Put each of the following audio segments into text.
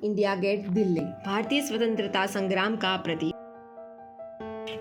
India gate Delhi, भारतीय स्वतंत्रता संग्राम का प्रतीक।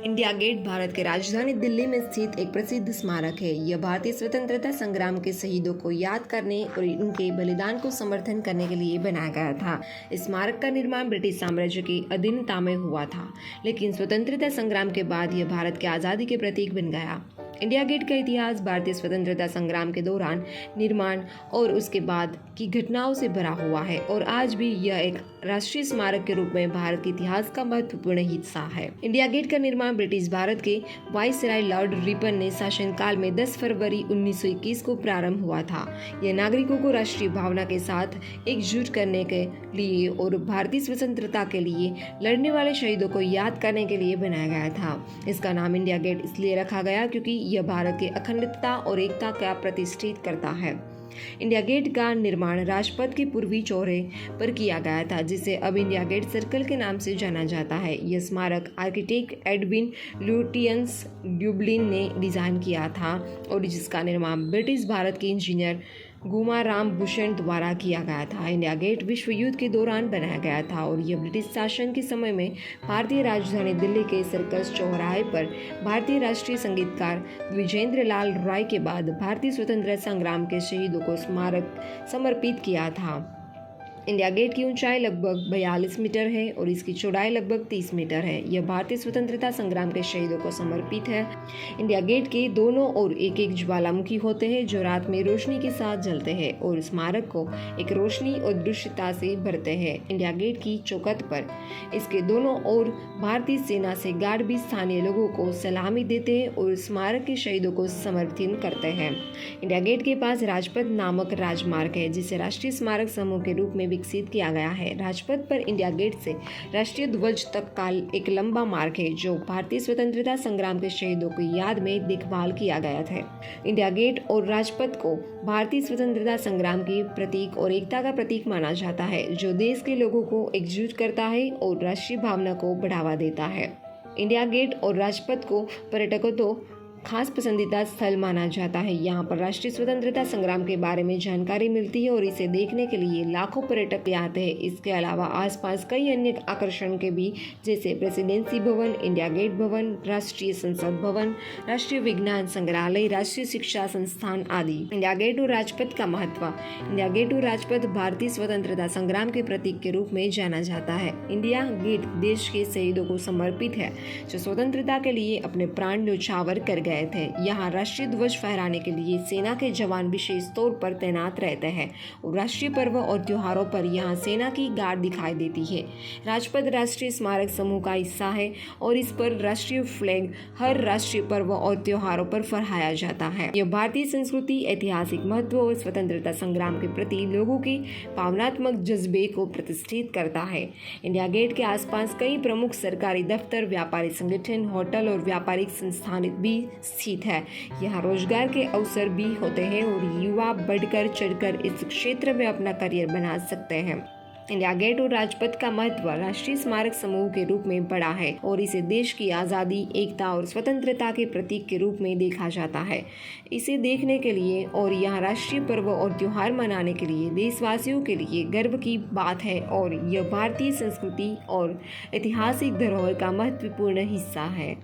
इंडिया गेट भारत के राजधानी दिल्ली में स्थित एक प्रसिद्ध स्मारक है। यह भारतीय स्वतंत्रता संग्राम के शहीदों को याद करने और उनके बलिदान को समर्थन करने के लिए बनाया गया था। इस स्मारक का निर्माण ब्रिटिश साम्राज्य की अधीनता में हुआ था, लेकिन स्वतंत्रता संग्राम के बाद यह भारत के आज़ादी के प्रतीक बन गया। इंडिया गेट का इतिहास भारतीय स्वतंत्रता संग्राम के दौरान निर्माण और उसके बाद की घटनाओं से भरा हुआ है और आज भी यह एक राष्ट्रीय स्मारक के रूप में भारत के इतिहास का महत्वपूर्ण हिस्सा है। इंडिया गेट का निर्माण ब्रिटिश भारत के वाइसराय लॉर्ड रिपन ने शासनकाल में 10 फरवरी 1921 को प्रारंभ हुआ था। यह नागरिकों को राष्ट्रीय भावना के साथ एकजुट करने के लिए और भारतीय स्वतंत्रता के लिए लड़ने वाले शहीदों को याद करने के लिए बनाया गया था। इसका नाम इंडिया गेट इसलिए रखा गया क्योंकि यह भारत की अखंडता और एकता का प्रतिष्ठित करता है। इंडिया गेट का निर्माण राजपथ के पूर्वी चौराहे पर किया गया था, जिसे अब इंडिया गेट सर्कल के नाम से जाना जाता है। यह स्मारक आर्किटेक्ट एडविन ल्यूटियंस ड्यूब्लिन ने डिजाइन किया था और जिसका निर्माण ब्रिटिश भारत के इंजीनियर गुमाराम भूषण द्वारा किया गया था। इंडिया गेट विश्व युद्ध के दौरान बनाया गया था और यह ब्रिटिश शासन के समय में भारतीय राजधानी दिल्ली के सर्कस चौराहे पर भारतीय राष्ट्रीय संगीतकार द्विजेंद्र लाल रॉय के बाद भारतीय स्वतंत्रता संग्राम के शहीदों को स्मारक समर्पित किया था। इंडिया गेट की ऊंचाई लगभग 42 मीटर है और इसकी चौड़ाई लगभग 30 मीटर है। यह भारतीय स्वतंत्रता संग्राम के शहीदों को समर्पित है। इंडिया गेट के दोनों ओर एक एक ज्वालामुखी होते हैं जो रात में रोशनी के साथ जलते हैं और स्मारक को एक रोशनी और दृश्यता से भरते हैं। इंडिया गेट की चौखट पर इसके दोनों ओर भारतीय सेना से गार्ड भी स्थानीय लोगों को सलामी देते हैं और स्मारक के शहीदों को समर्पित करते हैं। इंडिया गेट के पास राजपथ नामक राजमार्ग है, जिसे राष्ट्रीय स्मारक समूह के रूप में विकसित किया गया है। राजपथ पर इंडिया गेट से राष्ट्रीय ध्वज तक का एक लंबा मार्ग है जो भारतीय स्वतंत्रता संग्राम के शहीदों की याद में देखभाल किया गया था। इंडिया गेट और राजपथ को भारतीय स्वतंत्रता संग्राम के प्रतीक और एकता का प्रतीक माना जाता है, जो देश के लोगों को एकजुट करता है और राष्ट्रीय भावना को बढ़ावा देता है। इंडिया गेट और राजपथ को पर्यटकों तो खास पसंदीदा स्थल माना जाता है। यहाँ पर राष्ट्रीय स्वतंत्रता संग्राम के बारे में जानकारी मिलती है और इसे देखने के लिए लाखों पर्यटक आते हैं। इसके अलावा आसपास कई अन्य आकर्षण के भी, जैसे प्रेसिडेंसी भवन, इंडिया गेट भवन, राष्ट्रीय संसद भवन, राष्ट्रीय विज्ञान संग्रहालय, राष्ट्रीय शिक्षा संस्थान आदि। इंडिया गेट और राजपथ का महत्व। इंडिया गेट और राजपथ भारतीय स्वतंत्रता संग्राम के प्रतीक के रूप में जाना जाता है। इंडिया गेट देश के शहीदों को समर्पित है जो स्वतंत्रता के लिए अपने प्राण न्यौछावर कर गए थे। यहाँ राष्ट्रीय ध्वज फहराने के लिए सेना के जवान विशेष तौर पर तैनात रहते हैं और राष्ट्रीय पर्व और त्योहारों पर यहाँ सेना की गार्ड दिखाई देती है। राजपथ राष्ट्रीय स्मारक समूह का हिस्सा है और इस पर राष्ट्रीय फ्लैग हर राष्ट्रीय पर्व और त्योहारों पर फहराया जाता है। यह भारतीय संस्कृति, ऐतिहासिक महत्व और स्वतंत्रता संग्राम के प्रति लोगों के भावनात्मक जज्बे को प्रतिष्ठित करता है। इंडिया गेट के आसपास कई प्रमुख सरकारी दफ्तर, व्यापारिक संगठन, होटल और व्यापारिक संस्थान भी स्थित है। यहाँ रोजगार के अवसर भी होते हैं और युवा बढ़कर चढ़कर इस क्षेत्र में अपना करियर बना सकते हैं। इंडिया गेट और राजपथ का महत्व राष्ट्रीय स्मारक समूह के रूप में बड़ा है और इसे देश की आज़ादी, एकता और स्वतंत्रता के प्रतीक के रूप में देखा जाता है। इसे देखने के लिए और यहाँ राष्ट्रीय पर्व और त्योहार मनाने के लिए देशवासियों के लिए गर्व की बात है और यह भारतीय संस्कृति और ऐतिहासिक धरोहर का महत्वपूर्ण हिस्सा है।